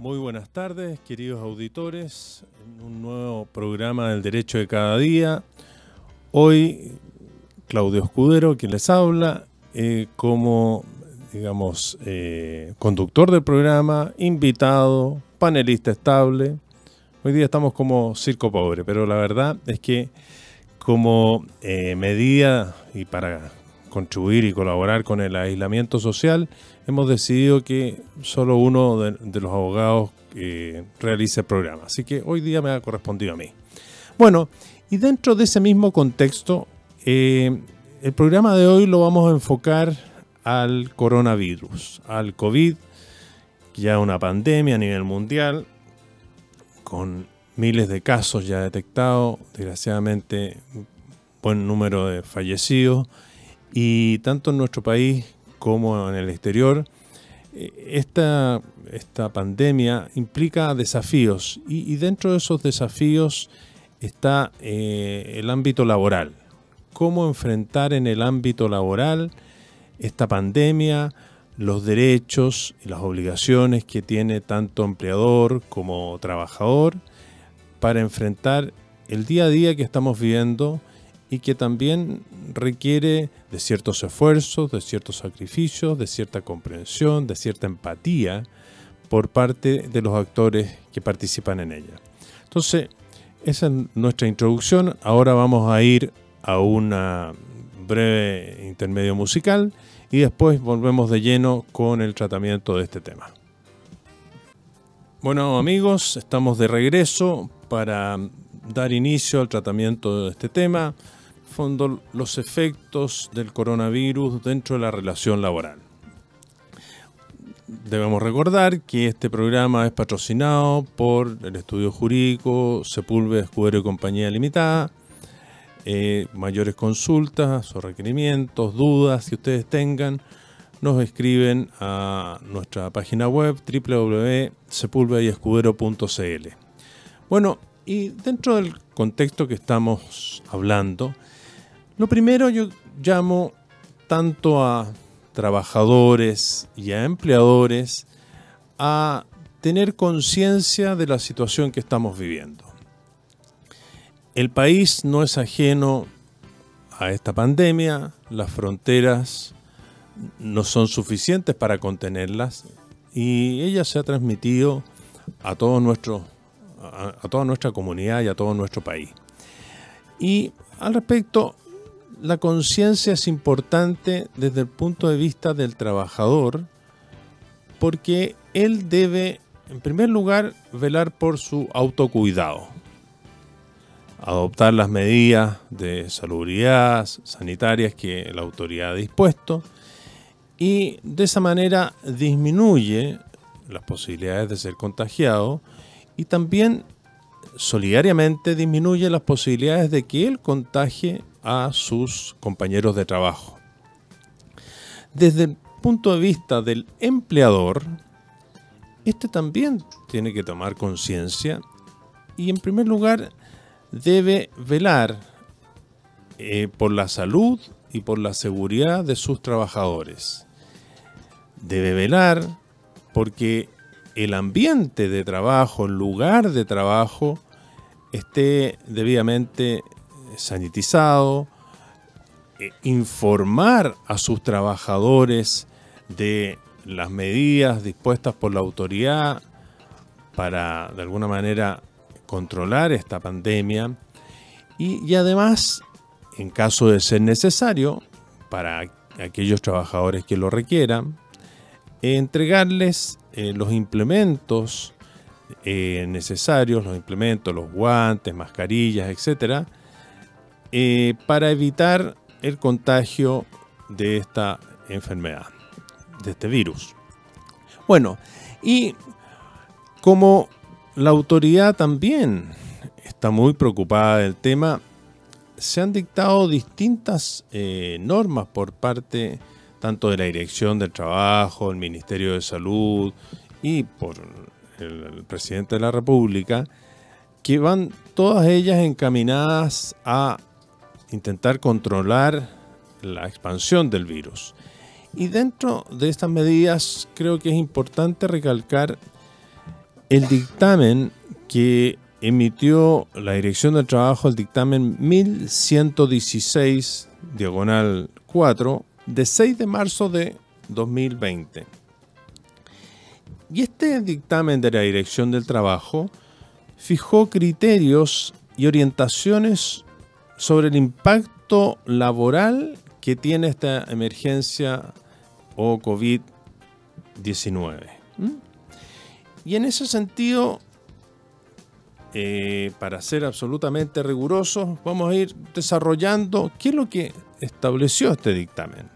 Muy buenas tardes, queridos auditores, en un nuevo programa del Derecho de Cada Día. Hoy, Claudio Escudero, quien les habla, como, digamos, conductor del programa, invitado, panelista estable. Hoy día estamos como circo pobre, pero la verdad es que como medida y para contribuir y colaborar con el aislamiento social, hemos decidido que solo uno de los abogados realice el programa. Así que hoy día me ha correspondido a mí. Bueno, y dentro de ese mismo contexto, el programa de hoy lo vamos a enfocar al coronavirus, al COVID, ya una pandemia a nivel mundial, con miles de casos ya detectados, desgraciadamente un buen número de fallecidos, y tanto en nuestro país como en el exterior, esta pandemia implica desafíos y dentro de esos desafíos está el ámbito laboral. Cómo enfrentar en el ámbito laboral esta pandemia, los derechos y las obligaciones que tiene tanto empleador como trabajador para enfrentar el día a día que estamos viviendo y que también requiere de ciertos esfuerzos, de ciertos sacrificios, de cierta comprensión, de cierta empatía por parte de los actores que participan en ella. Entonces, esa es nuestra introducción. Ahora vamos a ir a una breve intermedio musical y después volvemos de lleno con el tratamiento de este tema. Bueno, amigos, estamos de regreso para dar inicio al tratamiento de este tema. Fondo, los efectos del coronavirus dentro de la relación laboral. Debemos recordar que este programa es patrocinado por el estudio jurídico Sepúlveda, Escudero y Compañía Limitada. Mayores consultas o requerimientos, dudas que ustedes tengan, nos escriben a nuestra página web www.sepulvedayescudero.cl. Bueno, y dentro del contexto que estamos hablando, lo primero yo llamo tanto a trabajadores y a empleadores a tener conciencia de la situación que estamos viviendo. El país no es ajeno a esta pandemia, las fronteras no son suficientes para contenerlas y ella se ha transmitido a toda nuestra comunidad y a todo nuestro país. Y al respecto, la conciencia es importante desde el punto de vista del trabajador porque él debe, en primer lugar, velar por su autocuidado, adoptar las medidas de salubridad sanitarias que la autoridad ha dispuesto y de esa manera disminuye las posibilidades de ser contagiado y también solidariamente disminuye las posibilidades de que él contagie a sus compañeros de trabajo. Desde el punto de vista del empleador, este también tiene que tomar conciencia y en primer lugar debe velar por la salud y por la seguridad de sus trabajadores. Debe velar porque el ambiente de trabajo, el lugar de trabajo, esté debidamente sanitizado, informar a sus trabajadores de las medidas dispuestas por la autoridad para, de alguna manera, controlar esta pandemia y además, en caso de ser necesario, para aquellos trabajadores que lo requieran, entregarles los implementos necesarios, los implementos, los guantes, mascarillas, etcétera, para evitar el contagio de esta enfermedad, de este virus. Bueno, y como la autoridad también está muy preocupada del tema, se han dictado distintas normas por parte tanto de la Dirección del Trabajo, el Ministerio de Salud y por el Presidente de la República, que van todas ellas encaminadas a intentar controlar la expansión del virus. Y dentro de estas medidas creo que es importante recalcar el dictamen que emitió la Dirección del Trabajo, el dictamen 1116/4, de 6 de marzo de 2020. Y este dictamen de la Dirección del Trabajo fijó criterios y orientaciones sobre el impacto laboral que tiene esta emergencia o COVID-19. Y en ese sentido, para ser absolutamente rigurosos, vamos a ir desarrollando qué es lo que estableció este dictamen.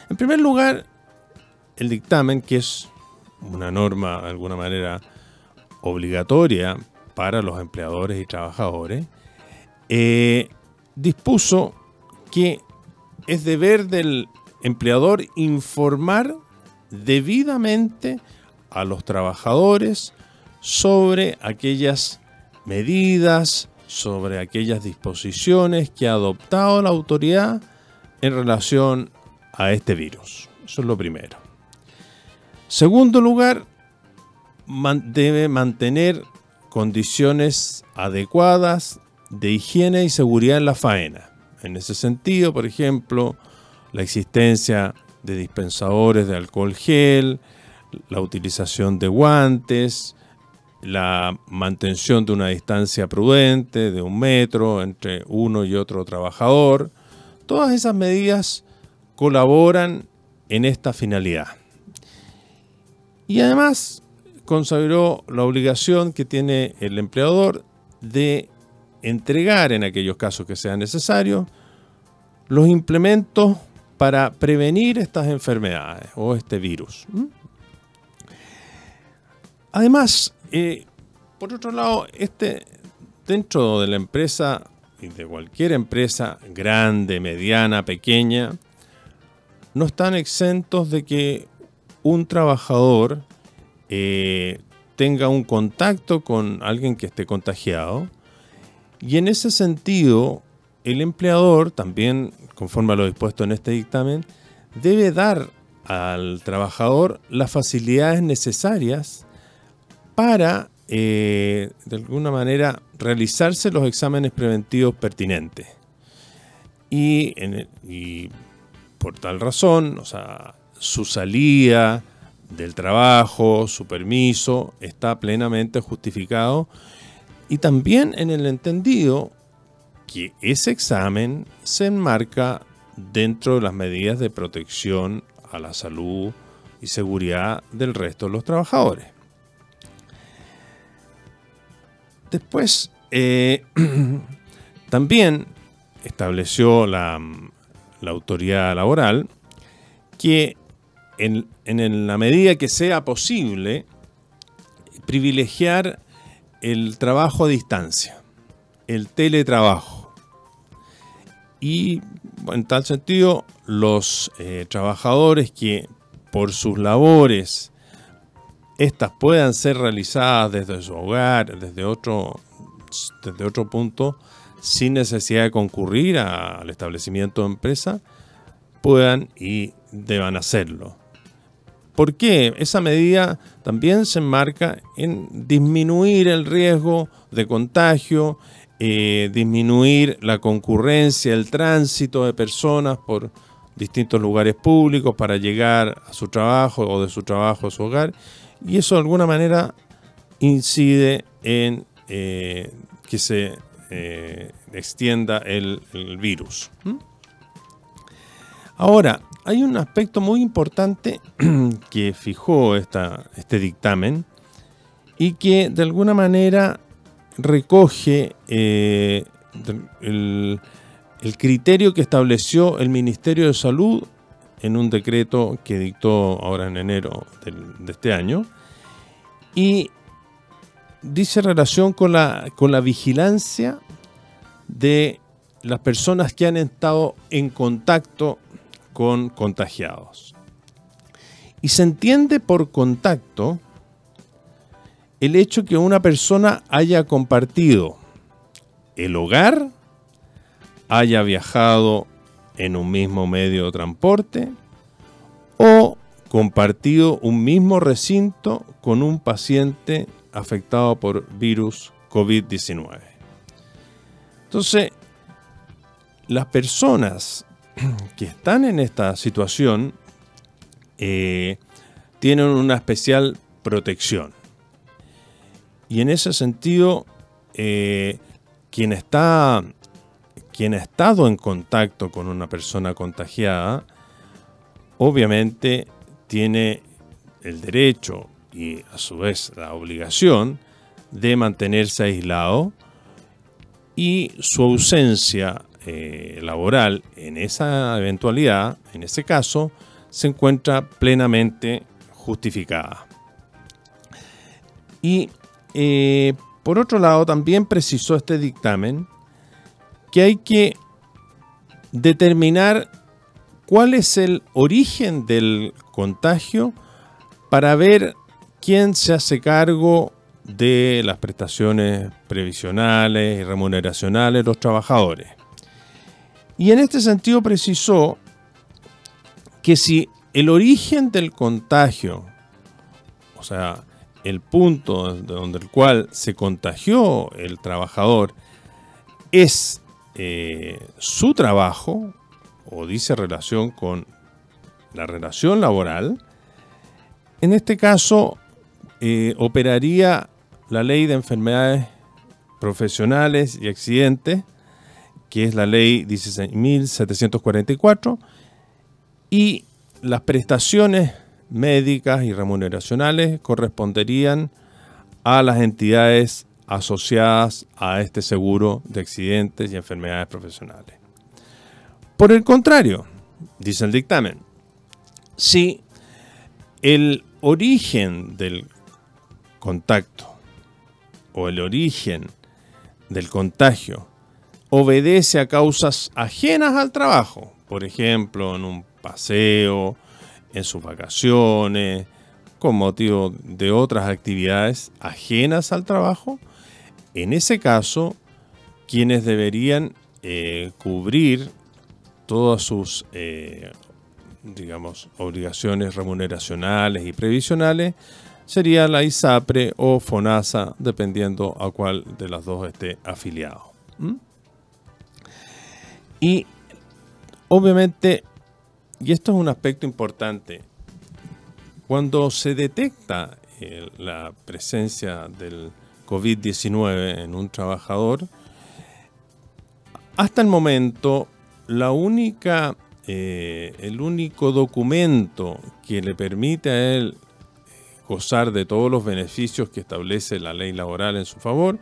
En primer lugar, el dictamen, que es una norma de alguna manera obligatoria para los empleadores y trabajadores, dispuso que es deber del empleador informar debidamente a los trabajadores sobre aquellas medidas, sobre aquellas disposiciones que ha adoptado la autoridad en relación a este virus. Eso es lo primero. Segundo lugar, debe mantener condiciones adecuadas de higiene y seguridad en la faena. En ese sentido, por ejemplo, la existencia de dispensadores de alcohol gel, la utilización de guantes, la mantención de una distancia prudente de 1 metro entre uno y otro trabajador. Todas esas medidas colaboran en esta finalidad. Y además consagró la obligación que tiene el empleador de entregar, en aquellos casos que sean necesarios, los implementos para prevenir estas enfermedades o este virus. Además, por otro lado, dentro de la empresa y de cualquier empresa grande, mediana, pequeña, no están exentos de que un trabajador tenga un contacto con alguien que esté contagiado, y en ese sentido el empleador, también conforme a lo dispuesto en este dictamen, debe dar al trabajador las facilidades necesarias para, de alguna manera, realizarse los exámenes preventivos pertinentes. Y por tal razón, su salida del trabajo, su permiso, está plenamente justificado, y también en el entendido que ese examen se enmarca dentro de las medidas de protección a la salud y seguridad del resto de los trabajadores. Después, también estableció la autoridad laboral que en la medida que sea posible, privilegiar el trabajo a distancia, el teletrabajo. Y en tal sentido, los trabajadores que por sus labores estas puedan ser realizadas desde su hogar, desde otro punto, sin necesidad de concurrir al establecimiento de empresa, puedan y deban hacerlo. ¿Por qué? Esa medida también se enmarca en disminuir el riesgo de contagio, disminuir la concurrencia, el tránsito de personas por distintos lugares públicos para llegar a su trabajo o de su trabajo a su hogar, y eso de alguna manera incide en que se extienda el virus. Ahora, hay un aspecto muy importante que fijó este dictamen y que de alguna manera recoge el criterio que estableció el Ministerio de Salud en un decreto que dictó ahora en enero de este año, y dice relación con la vigilancia de las personas que han estado en contacto con contagiados. Y se entiende por contacto el hecho que una persona haya compartido el hogar, haya viajado en un mismo medio de transporte, o compartido un mismo recinto con un paciente afectado por virus COVID-19. Entonces, las personas que están en esta situación tienen una especial protección. Y en ese sentido, quien ha estado en contacto con una persona contagiada, obviamente tiene el derecho y a su vez la obligación de mantenerse aislado, y su ausencia laboral en esa eventualidad, en ese caso, se encuentra plenamente justificada. Y por otro lado, también precisó este dictamen que hay que determinar cuál es el origen del contagio para ver quién se hace cargo de las prestaciones previsionales y remuneracionales de los trabajadores. Y en este sentido precisó que si el origen del contagio, o sea, el punto donde el cual se contagió el trabajador, es su trabajo, o dice relación con la relación laboral, en este caso operaría la Ley de Enfermedades Profesionales y Accidentes, que es la Ley 16.744, y las prestaciones médicas y remuneracionales corresponderían a las entidades asociadas a este seguro de accidentes y enfermedades profesionales. Por el contrario, dice el dictamen, si el origen del contacto o el origen del contagio obedece a causas ajenas al trabajo, por ejemplo, en un paseo, en sus vacaciones, con motivo de otras actividades ajenas al trabajo, en ese caso, quienes deberían cubrir todas sus, obligaciones remuneracionales y previsionales sería la ISAPRE o FONASA, dependiendo a cuál de las dos esté afiliado. Y obviamente, y esto es un aspecto importante, cuando se detecta la presencia del COVID-19 en un trabajador, hasta el momento el único documento que le permite a él gozar de todos los beneficios que establece la ley laboral en su favor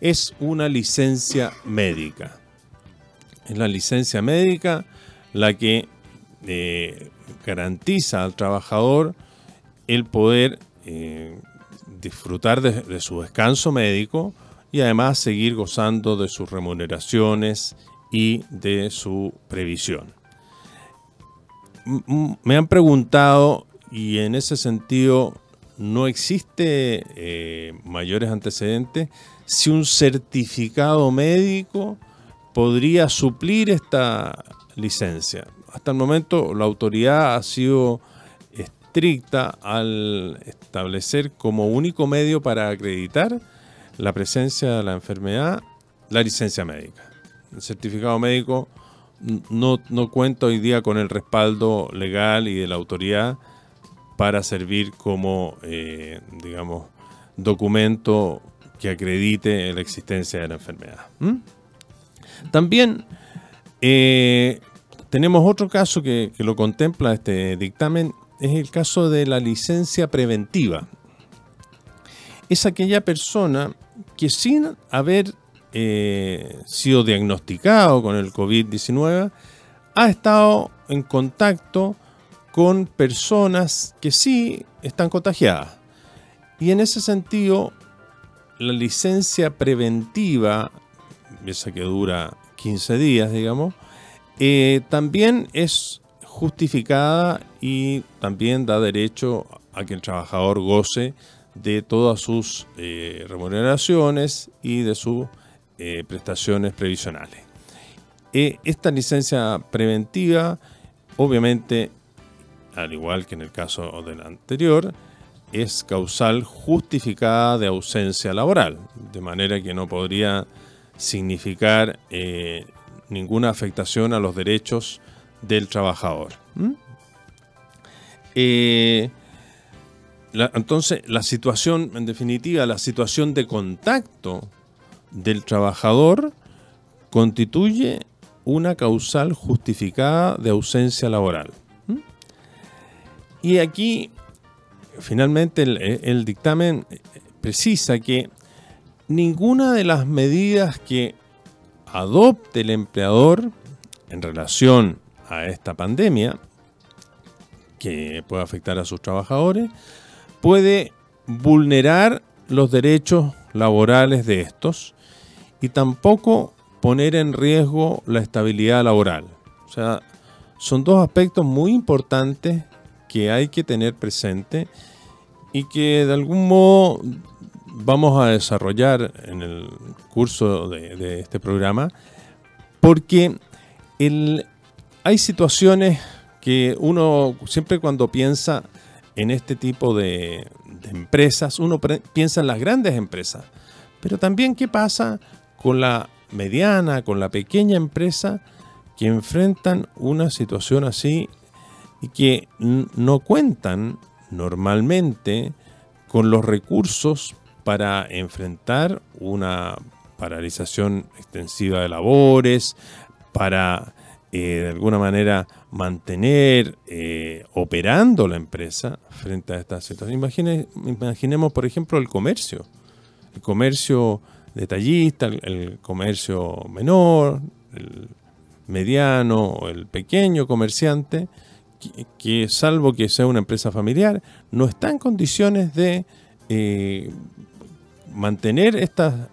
es una licencia médica. Es la licencia médica la que garantiza al trabajador el poder disfrutar de su descanso médico y además seguir gozando de sus remuneraciones y de su previsión. Me han preguntado, y en ese sentido no existe mayores antecedentes, si un certificado médico podría suplir esta licencia. Hasta el momento la autoridad ha sido estricta al establecer como único medio para acreditar la presencia de la enfermedad la licencia médica. El certificado médico no cuenta hoy día con el respaldo legal y de la autoridad para servir como, documento que acredite la existencia de la enfermedad. También tenemos otro caso que lo contempla este dictamen, es el caso de la licencia preventiva. Es aquella persona que sin haber sido diagnosticado con el COVID-19 ha estado en contacto con personas que sí están contagiadas. Y en ese sentido, la licencia preventiva, esa que dura 15 días, también es justificada y también da derecho a que el trabajador goce de todas sus remuneraciones y de sus prestaciones previsionales. Esta licencia preventiva, obviamente, al igual que en el caso del anterior, es causal justificada de ausencia laboral, de manera que no podría significar ninguna afectación a los derechos del trabajador. Entonces, la situación, en definitiva, la situación de contacto del trabajador constituye una causal justificada de ausencia laboral. Y aquí, finalmente, el dictamen precisa que ninguna de las medidas que adopte el empleador en relación a esta pandemia, que puede afectar a sus trabajadores, puede vulnerar los derechos laborales de estos y tampoco poner en riesgo la estabilidad laboral. O sea, son dos aspectos muy importantes que hay que tener presente y que de algún modo vamos a desarrollar en el curso de este programa, porque hay situaciones que uno siempre cuando piensa en este tipo de empresas, uno piensa en las grandes empresas, pero también qué pasa con la mediana, con la pequeña empresa que enfrentan una situación así y que no cuentan normalmente con los recursos para enfrentar una paralización extensiva de labores, para de alguna manera mantener operando la empresa frente a esta situación. Imaginemos, por ejemplo, el comercio detallista, el comercio menor, el mediano o el pequeño comerciante, que salvo que sea una empresa familiar, no está en condiciones de mantener estas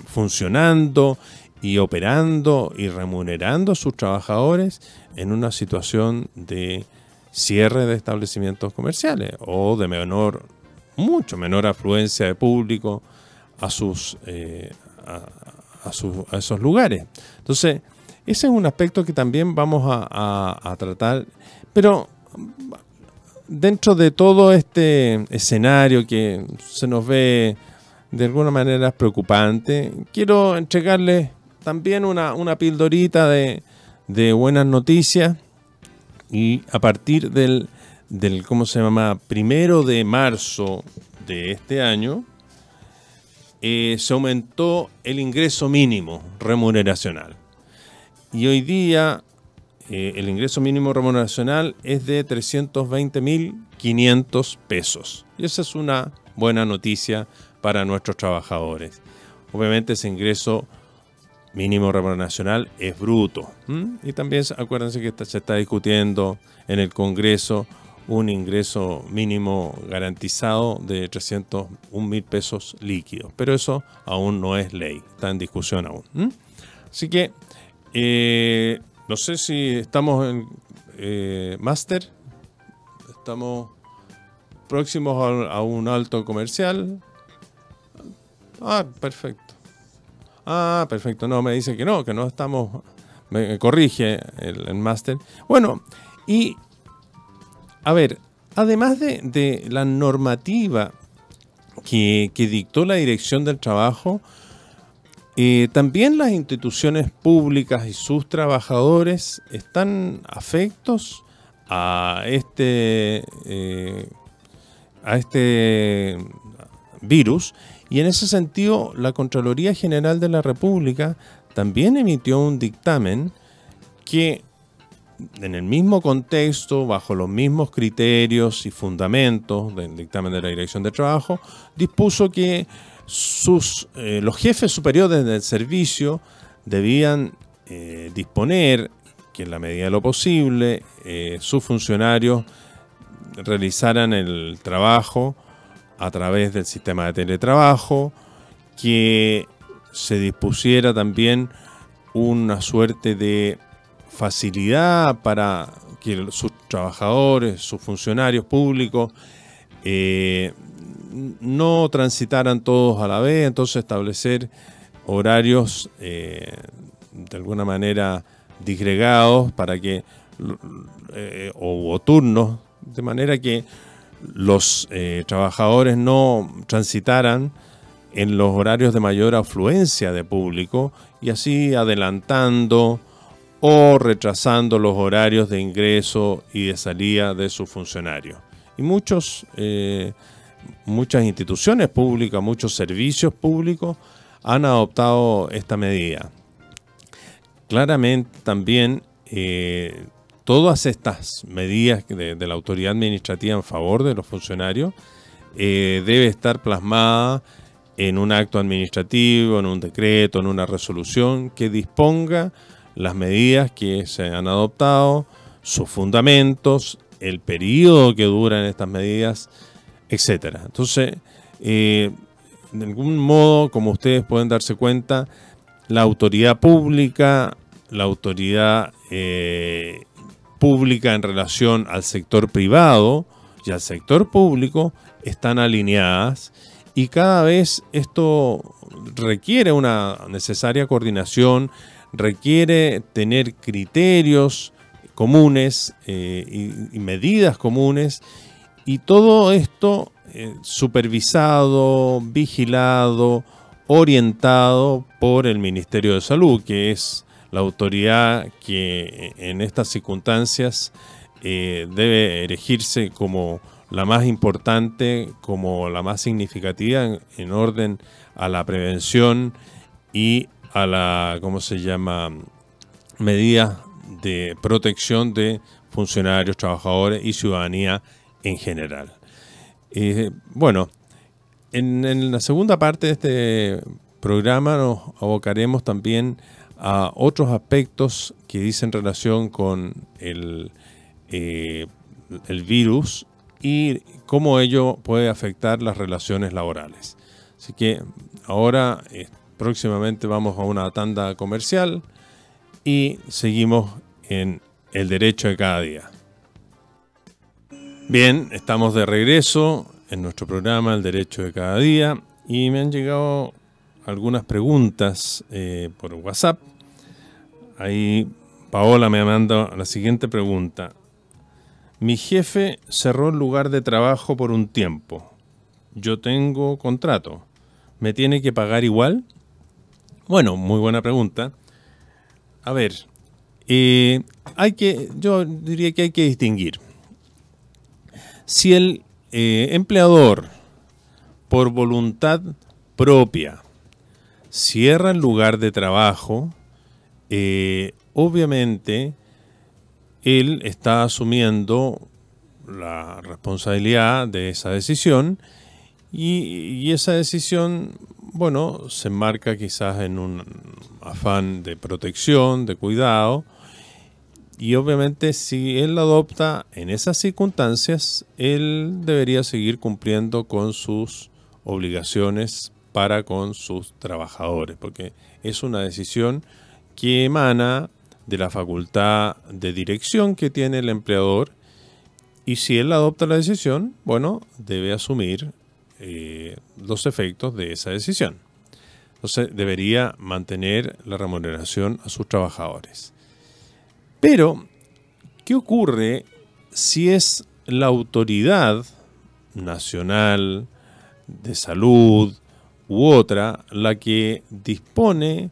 funcionando y operando y remunerando a sus trabajadores en una situación de cierre de establecimientos comerciales o de mucho menor afluencia de público a esos lugares. Entonces, ese es un aspecto que también vamos a tratar, pero dentro de todo este escenario que se nos ve de alguna manera preocupante, quiero entregarles también una pildorita de buenas noticias, y a partir del ¿cómo se llama? 1 de marzo de este año, se aumentó el ingreso mínimo remuneracional. Y hoy día el ingreso mínimo remuneracional es de 320.500 pesos. Y esa es una buena noticia para nuestros trabajadores. Obviamente ese ingreso mínimo remuneracional es bruto. Y también acuérdense que se está discutiendo en el Congreso un ingreso mínimo garantizado de 301.000 pesos líquidos. Pero eso aún no es ley, está en discusión aún. Así que no sé si estamos en máster, estamos próximos a un alto comercial. Perfecto. Perfecto. No, me dice que no estamos. Me corrige el máster. Bueno, y a ver, además de la normativa que dictó la Dirección del Trabajo, también las instituciones públicas y sus trabajadores están afectos a este virus, y en ese sentido la Contraloría General de la República también emitió un dictamen que, en el mismo contexto, bajo los mismos criterios y fundamentos del dictamen de la Dirección de Trabajo, dispuso que los jefes superiores del servicio debían disponer que, en la medida de lo posible, sus funcionarios realizaran el trabajo a través del sistema de teletrabajo, que se dispusiera también una suerte de facilidad para que sus trabajadores, sus funcionarios públicos no transitaran todos a la vez, entonces establecer horarios de alguna manera disgregados para que o turnos, de manera que los trabajadores no transitaran en los horarios de mayor afluencia de público y así adelantando o retrasando los horarios de ingreso y de salida de sus funcionarios. Y muchas instituciones públicas, muchos servicios públicos han adoptado esta medida. Claramente también todas estas medidas de la autoridad administrativa en favor de los funcionarios debe estar plasmada en un acto administrativo, en un decreto, en una resolución que disponga las medidas que se han adoptado, sus fundamentos, el periodo que duran estas medidas, etc. Entonces, de algún modo, como ustedes pueden darse cuenta, la autoridad pública, la autoridad pública en relación al sector privado y al sector público están alineadas, y cada vez esto requiere una necesaria coordinación, requiere tener criterios comunes y medidas comunes, y todo esto supervisado, vigilado, orientado por el Ministerio de Salud, que es la autoridad que en estas circunstancias debe erigirse como la más importante, como la más significativa en orden a la prevención y a la, ¿cómo se llama?, medidas de protección de funcionarios, trabajadores y ciudadanía en general. Bueno, en la segunda parte de este programa nos abocaremos también a otros aspectos que dicen relación con el virus y cómo ello puede afectar las relaciones laborales. Así que ahora próximamente vamos a una tanda comercial y seguimos en El Derecho de Cada Día. Bien, estamos de regreso en nuestro programa El Derecho de Cada Día y me han llegado algunas preguntas por WhatsApp. Ahí Paola me manda la siguiente pregunta. Mi jefe cerró el lugar de trabajo por un tiempo. Yo tengo contrato. ¿Me tiene que pagar igual? Bueno, muy buena pregunta. A ver, yo diría que hay que distinguir. Si el empleador, por voluntad propia, cierra el lugar de trabajo, obviamente él está asumiendo la responsabilidad de esa decisión y esa decisión, bueno, se enmarca quizás en un afán de protección, de cuidado, y obviamente si él la adopta en esas circunstancias, él debería seguir cumpliendo con sus obligaciones para con sus trabajadores, porque es una decisión que emana de la facultad de dirección que tiene el empleador, y si él adopta la decisión, bueno, debe asumir los efectos de esa decisión. Entonces debería mantener la remuneración a sus trabajadores. Pero, ¿qué ocurre si es la autoridad nacional de salud u otra la que dispone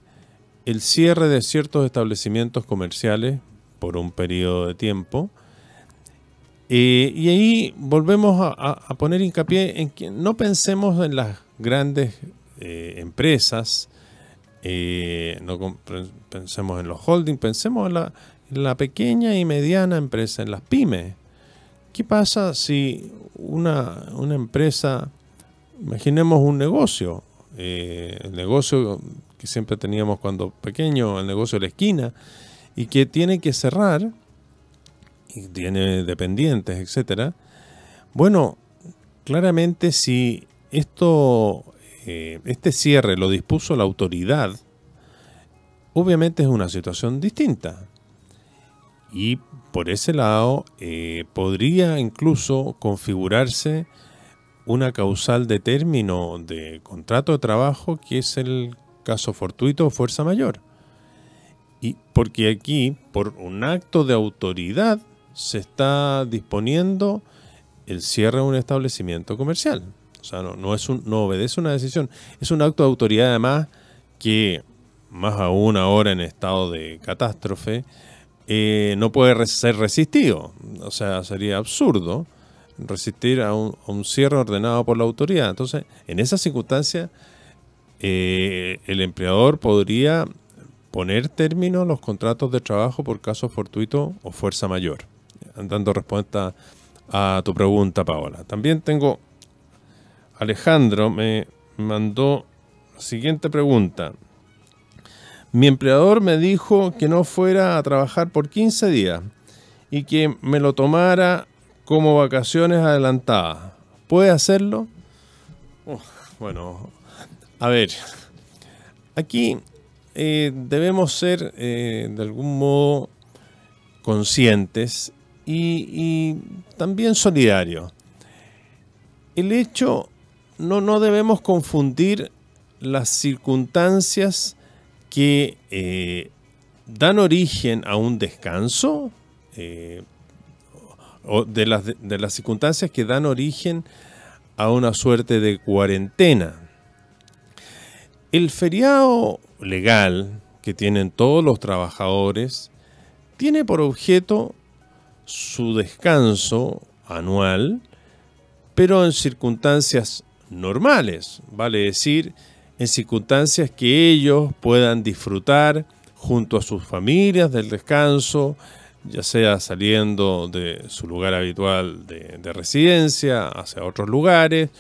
el cierre de ciertos establecimientos comerciales por un periodo de tiempo? Y ahí volvemos a poner hincapié en que no pensemos en las grandes empresas, no pensemos en los holdings, pensemos en la pequeña y mediana empresa, en las pymes. ¿Qué pasa si una empresa, imaginemos un negocio, el negocio que siempre teníamos cuando pequeño, el negocio de la esquina, y que tiene que cerrar, y tiene dependientes, etcétera? Bueno, claramente si este cierre lo dispuso la autoridad, obviamente es una situación distinta. Y por ese lado podría incluso configurarse una causal de término de contrato de trabajo, que es el caso fortuito o fuerza mayor. Y porque aquí, por un acto de autoridad, se está disponiendo el cierre de un establecimiento comercial. O sea, no obedece una decisión. Es un acto de autoridad, además, que, más aún ahora en estado de catástrofe, no puede ser resistido. O sea, sería absurdo resistir a un cierre ordenado por la autoridad. Entonces, en esas circunstancias, el empleador podría poner término a los contratos de trabajo por caso fortuito o fuerza mayor. Dando respuesta a tu pregunta, Paola. También tengo, Alejandro me mandó la siguiente pregunta. Mi empleador me dijo que no fuera a trabajar por 15 días y que me lo tomara como vacaciones adelantadas. ¿Puede hacerlo? Bueno, a ver, aquí debemos ser de algún modo conscientes y también solidarios. El hecho, no debemos confundir las circunstancias que dan origen a un descanso o de las circunstancias que dan origen a una suerte de cuarentena. El feriado legal que tienen todos los trabajadores tiene por objeto su descanso anual, pero en circunstancias normales, vale decir, en circunstancias que ellos puedan disfrutar junto a sus familias del descanso, ya sea saliendo de su lugar habitual de residencia hacia otros lugares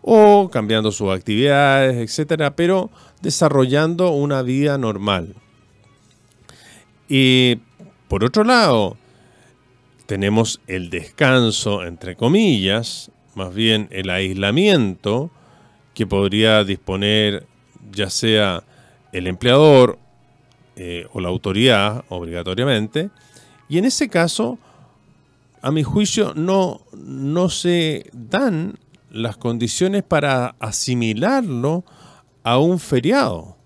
o cambiando sus actividades, etcétera, pero desarrollando una vida normal. Y por otro lado, tenemos el descanso, entre comillas, más bien el aislamiento que podría disponer ya sea el empleador o la autoridad obligatoriamente. Y en ese caso, a mi juicio, no se dan las condiciones para asimilarlo a un feriado.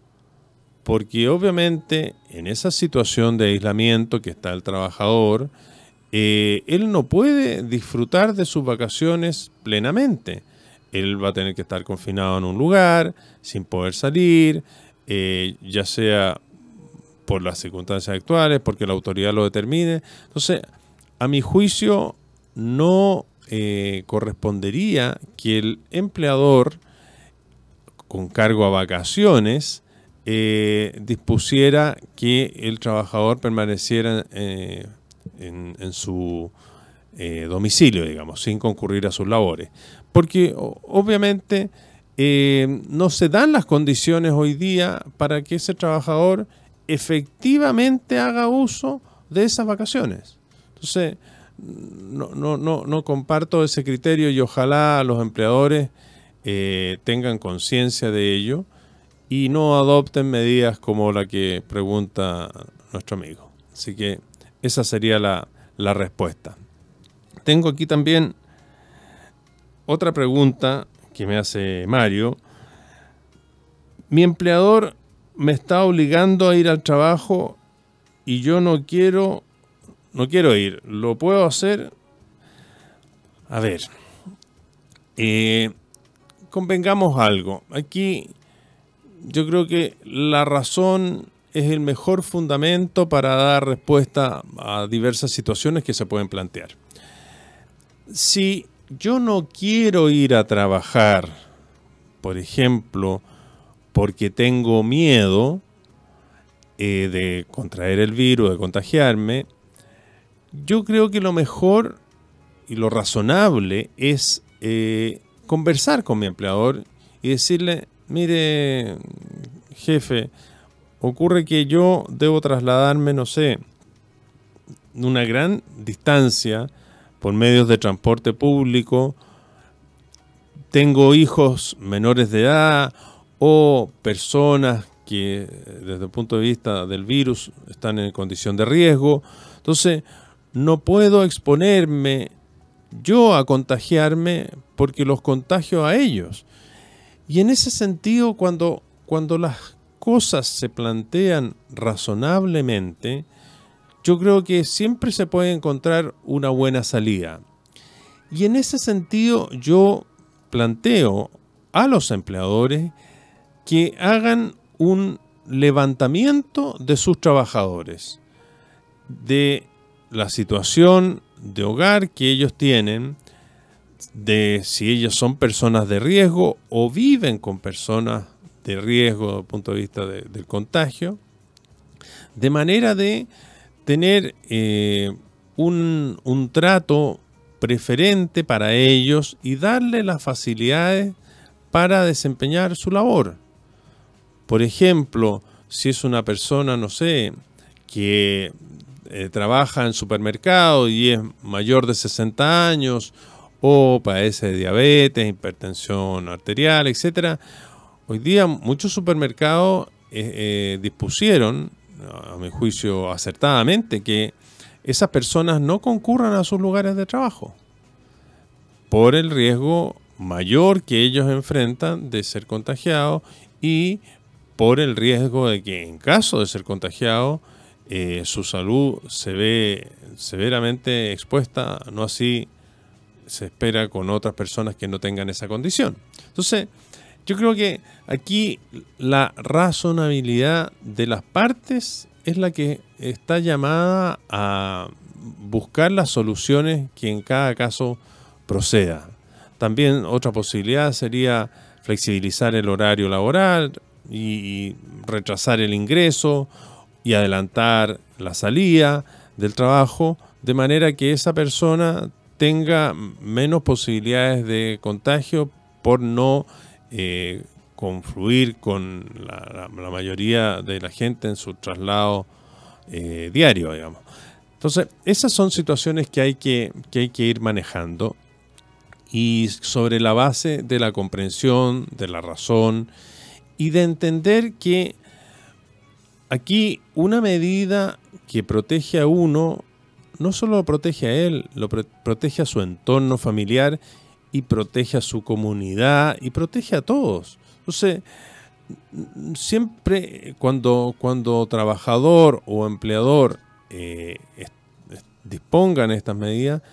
Porque obviamente en esa situación de aislamiento que está el trabajador, él no puede disfrutar de sus vacaciones plenamente. Él va a tener que estar confinado en un lugar, sin poder salir, ya sea por las circunstancias actuales, porque la autoridad lo determine. Entonces, a mi juicio, no correspondería que el empleador, con cargo a vacaciones, dispusiera que el trabajador permaneciera en su domicilio, digamos, sin concurrir a sus labores. Porque obviamente no se dan las condiciones hoy día para que ese trabajador efectivamente haga uso de esas vacaciones. Entonces, no comparto ese criterio y ojalá los empleadores tengan conciencia de ello y no adopten medidas como la que pregunta nuestro amigo. Así que esa sería la respuesta. Tengo aquí también otra pregunta que me hace Mario. Mi empleador me está obligando a ir al trabajo y yo no quiero ir. ¿Lo puedo hacer? A ver, convengamos algo. Aquí yo creo que la razón es el mejor fundamento para dar respuesta a diversas situaciones que se pueden plantear. Si yo no quiero ir a trabajar, por ejemplo, porque tengo miedo de contraer el virus, de contagiarme, yo creo que lo mejor y lo razonable es conversar con mi empleador y decirle, mire, jefe, ocurre que yo debo trasladarme, no sé, una gran distancia por medios de transporte público, tengo hijos menores de edad o personas que desde el punto de vista del virus están en condición de riesgo. Entonces, no puedo exponerme yo a contagiarme porque los contagio a ellos. Y en ese sentido, cuando las cosas se plantean razonablemente, yo creo que siempre se puede encontrar una buena salida. Y en ese sentido yo planteo a los empleadores que hagan un levantamiento de sus trabajadores, de la situación de hogar que ellos tienen, de si ellos son personas de riesgo o viven con personas de riesgo desde el punto de vista del contagio, de manera de tener un trato preferente para ellos y darle las facilidades para desempeñar su labor. Por ejemplo, si es una persona, no sé, que trabaja en supermercado y es mayor de 60 años o padece de diabetes, hipertensión arterial, etc. Hoy día muchos supermercados dispusieron, a mi juicio acertadamente, que esas personas no concurran a sus lugares de trabajo por el riesgo mayor que ellos enfrentan de ser contagiados y por el riesgo de que en caso de ser contagiados su salud se ve severamente expuesta, no así se espera con otras personas que no tengan esa condición. Entonces, yo creo que aquí la razonabilidad de las partes es la que está llamada a buscar las soluciones que en cada caso proceda. También otra posibilidad sería flexibilizar el horario laboral y retrasar el ingreso y adelantar la salida del trabajo, de manera que esa persona tenga menos posibilidades de contagio por no confluir con la mayoría de la gente en su traslado diario, digamos. Entonces, esas son situaciones que hay que ir manejando y sobre la base de la comprensión, de la razón y de entender que aquí una medida que protege a uno no solo lo protege a él, protege a su entorno familiar y protege a su comunidad y protege a todos. Entonces, siempre cuando trabajador o empleador dispongan estas medidas,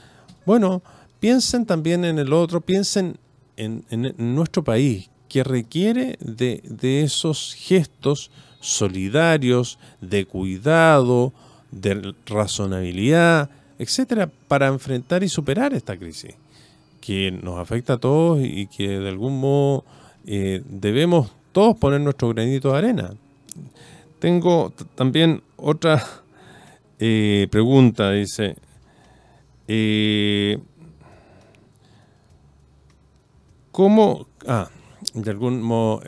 bueno, piensen también en el otro, piensen en nuestro país, que requiere de esos gestos solidarios, de cuidado, de razonabilidad, etcétera, para enfrentar y superar esta crisis que nos afecta a todos y que de algún modo debemos todos poner nuestro granito de arena. Tengo también otra pregunta, dice, ¿cómo? De algún modo,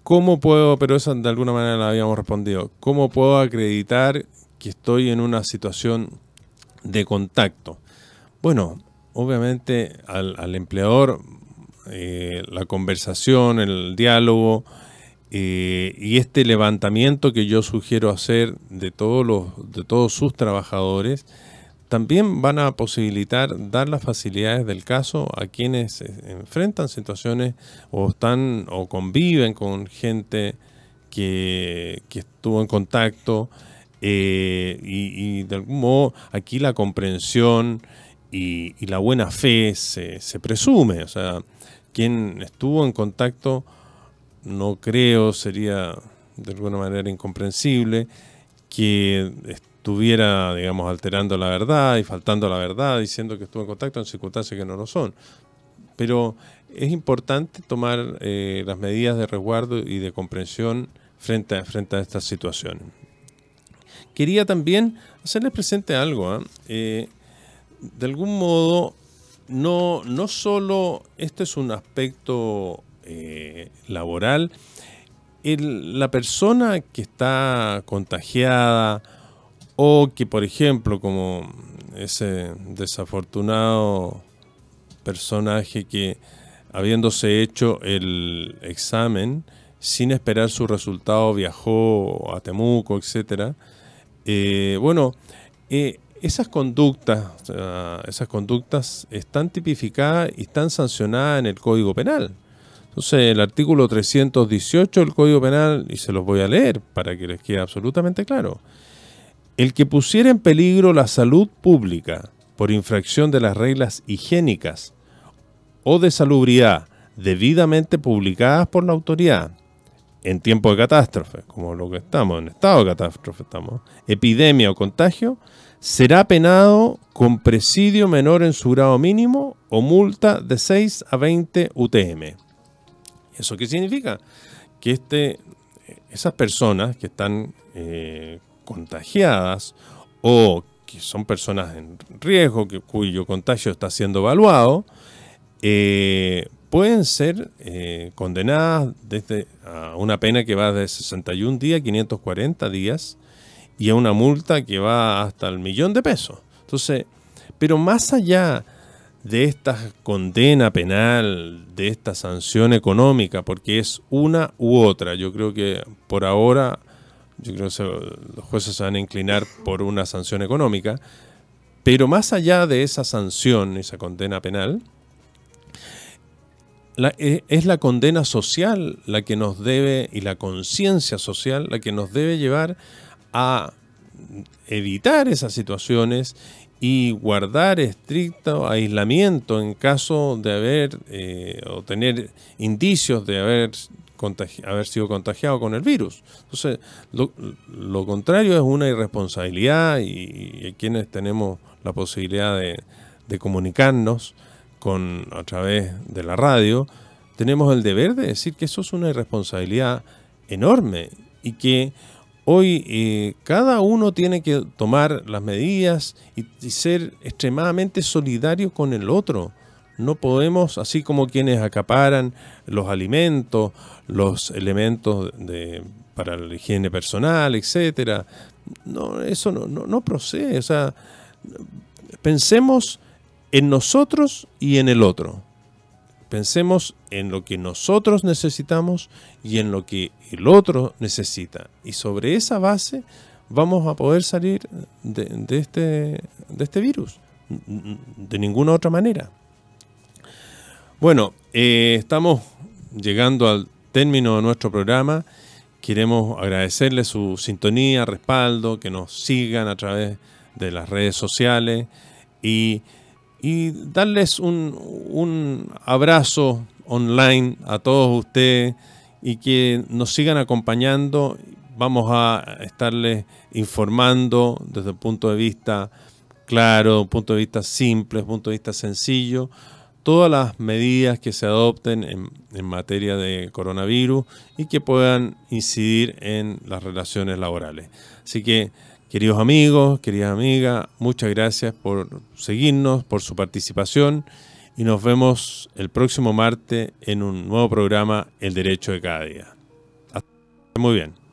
¿cómo puedo, pero esa de alguna manera la habíamos respondido, ¿cómo puedo acreditar que estoy en una situación de contacto? Bueno, obviamente al empleador la conversación, el diálogo y este levantamiento que yo sugiero hacer de todos sus trabajadores también van a posibilitar dar las facilidades del caso a quienes enfrentan situaciones o conviven con gente que estuvo en contacto y de algún modo aquí la comprensión y la buena fe se presume. O sea, quien estuvo en contacto no creo, sería de alguna manera incomprensible que estuviera, digamos, alterando la verdad y faltando a la verdad, diciendo que estuvo en contacto en circunstancias que no lo son. Pero es importante tomar las medidas de resguardo y de comprensión frente a estas situaciones. Quería también hacerles presente algo. De algún modo, no solo este es un aspecto laboral. La persona que está contagiada o que, por ejemplo, como ese desafortunado personaje que, habiéndose hecho el examen sin esperar su resultado, viajó a Temuco, etcétera. Esas conductas están tipificadas y están sancionadas en el Código Penal. Entonces, el artículo 318 del Código Penal, y se los voy a leer para que les quede absolutamente claro. El que pusiera en peligro la salud pública por infracción de las reglas higiénicas o de salubridad debidamente publicadas por la autoridad en tiempo de catástrofe, como lo que estamos, en estado de catástrofe estamos, epidemia o contagio, será penado con presidio menor en su grado mínimo o multa de 6 a 20 UTM. ¿Eso qué significa? Que esas personas que están contagiadas o que son personas en riesgo, cuyo contagio está siendo evaluado, pueden ser condenadas a una pena que va de 61 días a 540 días y a una multa que va hasta el 1.000.000 de pesos. Entonces, pero más allá de esta condena penal, de esta sanción económica, porque es una u otra, yo creo que por ahora, los jueces se van a inclinar por una sanción económica, pero más allá de esa sanción, esa condena penal, es la condena social la que nos debe, y la conciencia social la que nos debe llevar a evitar esas situaciones y guardar estricto aislamiento en caso de haber o tener indicios de haber sido contagiado con el virus. Entonces, lo contrario es una irresponsabilidad y quienes tenemos la posibilidad de comunicarnos a través de la radio, tenemos el deber de decir que eso es una irresponsabilidad enorme y que hoy cada uno tiene que tomar las medidas y ser extremadamente solidario con el otro. No podemos, así como quienes acaparan los alimentos, los elementos para la higiene personal, etcétera. No, eso no procede. O sea, pensemos en nosotros y en el otro. Pensemos en lo que nosotros necesitamos y en lo que el otro necesita. Y sobre esa base vamos a poder salir de este virus. De ninguna otra manera. Bueno, estamos llegando al término de nuestro programa. Queremos agradecerles su sintonía, respaldo, que nos sigan a través de las redes sociales y darles un abrazo online a todos ustedes y que nos sigan acompañando. Vamos a estarles informando desde el punto de vista claro, un punto de vista simple, un punto de vista sencillo, todas las medidas que se adopten en materia de coronavirus y que puedan incidir en las relaciones laborales. Así que, queridos amigos, queridas amigas, muchas gracias por seguirnos, por su participación y nos vemos el próximo martes en un nuevo programa, El Derecho de Cada Día. Hasta muy bien.